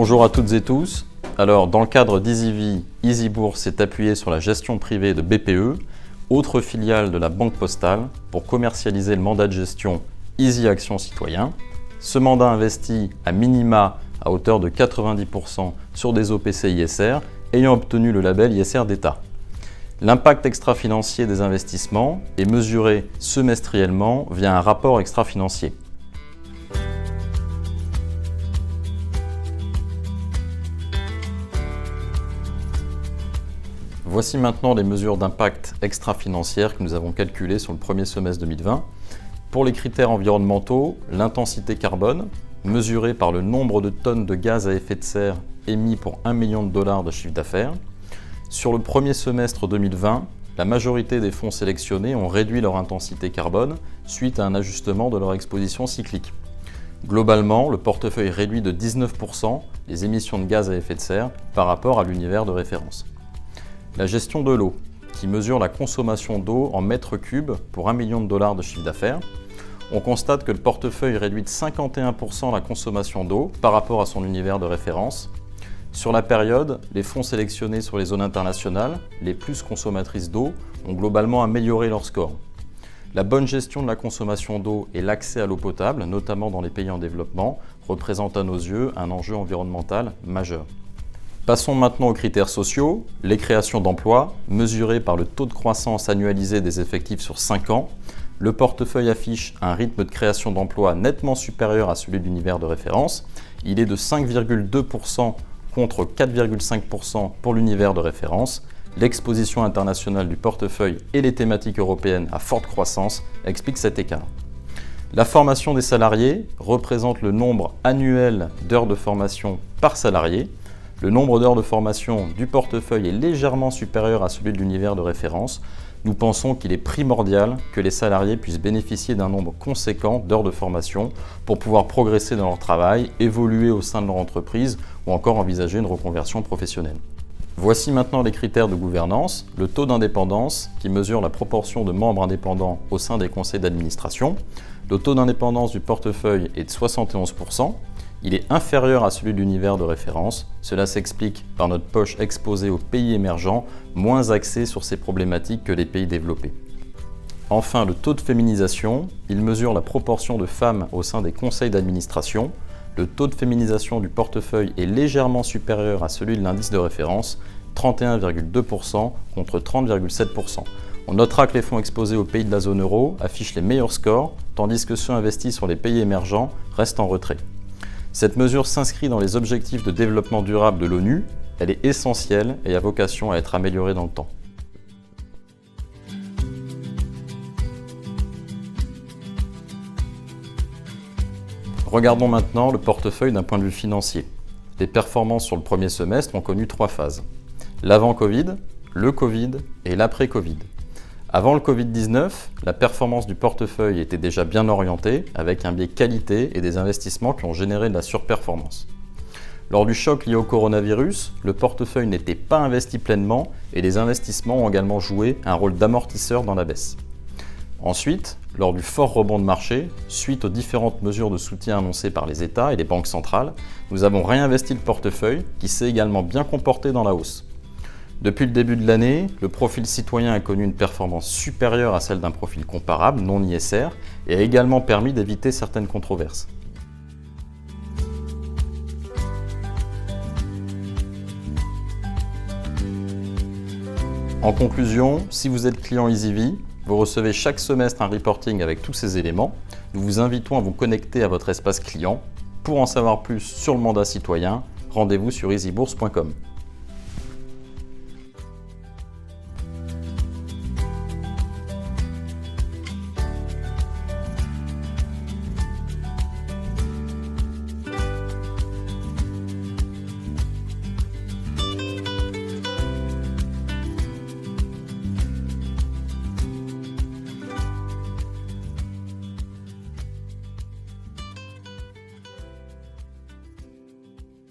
Bonjour à toutes et tous. Alors, dans le cadre d'EasyVie, EasyBourse s'est appuyé sur la gestion privée de BPE, autre filiale de la Banque Postale, pour commercialiser le mandat de gestion Easy Action Citoyen. Ce mandat investit à minima à hauteur de 90% sur des OPC ISR ayant obtenu le label ISR d'État. L'impact extra-financier des investissements est mesuré semestriellement via un rapport extra-financier. Voici maintenant les mesures d'impact extra-financières que nous avons calculées sur le premier semestre 2020. Pour les critères environnementaux, l'intensité carbone, mesurée par le nombre de tonnes de gaz à effet de serre émis pour 1 million de dollars de chiffre d'affaires. Sur le premier semestre 2020, la majorité des fonds sélectionnés ont réduit leur intensité carbone suite à un ajustement de leur exposition cyclique. Globalement, le portefeuille réduit de 19% les émissions de gaz à effet de serre par rapport à l'univers de référence. La gestion de l'eau, qui mesure la consommation d'eau en mètres cubes pour 1 million de dollars de chiffre d'affaires. On constate que le portefeuille réduit de 51% la consommation d'eau par rapport à son univers de référence. Sur la période, les fonds sélectionnés sur les zones internationales, les plus consommatrices d'eau, ont globalement amélioré leur score. La bonne gestion de la consommation d'eau et l'accès à l'eau potable, notamment dans les pays en développement, représentent à nos yeux un enjeu environnemental majeur. Passons maintenant aux critères sociaux. Les créations d'emplois, mesurées par le taux de croissance annualisé des effectifs sur 5 ans. Le portefeuille affiche un rythme de création d'emplois nettement supérieur à celui de l'univers de référence. Il est de 5,2% contre 4,5% pour l'univers de référence. L'exposition internationale du portefeuille et les thématiques européennes à forte croissance expliquent cet écart. La formation des salariés représente le nombre annuel d'heures de formation par salarié. Le nombre d'heures de formation du portefeuille est légèrement supérieur à celui de l'univers de référence. Nous pensons qu'il est primordial que les salariés puissent bénéficier d'un nombre conséquent d'heures de formation pour pouvoir progresser dans leur travail, évoluer au sein de leur entreprise ou encore envisager une reconversion professionnelle. Voici maintenant les critères de gouvernance. Le taux d'indépendance qui mesure la proportion de membres indépendants au sein des conseils d'administration. Le taux d'indépendance du portefeuille est de 71%. Il est inférieur à celui de l'univers de référence. Cela s'explique par notre poche exposée aux pays émergents, moins axée sur ces problématiques que les pays développés. Enfin, le taux de féminisation, il mesure la proportion de femmes au sein des conseils d'administration. Le taux de féminisation du portefeuille est légèrement supérieur à celui de l'indice de référence, 31,2% contre 30,7%. On notera que les fonds exposés aux pays de la zone euro affichent les meilleurs scores, tandis que ceux investis sur les pays émergents restent en retrait. Cette mesure s'inscrit dans les objectifs de développement durable de l'ONU. Elle est essentielle et a vocation à être améliorée dans le temps. Regardons maintenant le portefeuille d'un point de vue financier. Les performances sur le premier semestre ont connu 3 phases. L'avant-Covid, le Covid et l'après-Covid. Avant le Covid-19, la performance du portefeuille était déjà bien orientée, avec un biais qualité et des investissements qui ont généré de la surperformance. Lors du choc lié au coronavirus, le portefeuille n'était pas investi pleinement et les investissements ont également joué un rôle d'amortisseur dans la baisse. Ensuite, lors du fort rebond de marché, suite aux différentes mesures de soutien annoncées par les États et les banques centrales, nous avons réinvesti le portefeuille qui s'est également bien comporté dans la hausse. Depuis le début de l'année, le profil citoyen a connu une performance supérieure à celle d'un profil comparable, non ISR, et a également permis d'éviter certaines controverses. En conclusion, si vous êtes client EasyVie, vous recevez chaque semestre un reporting avec tous ces éléments. Nous vous invitons à vous connecter à votre espace client. Pour en savoir plus sur le mandat citoyen, rendez-vous sur easybourse.com.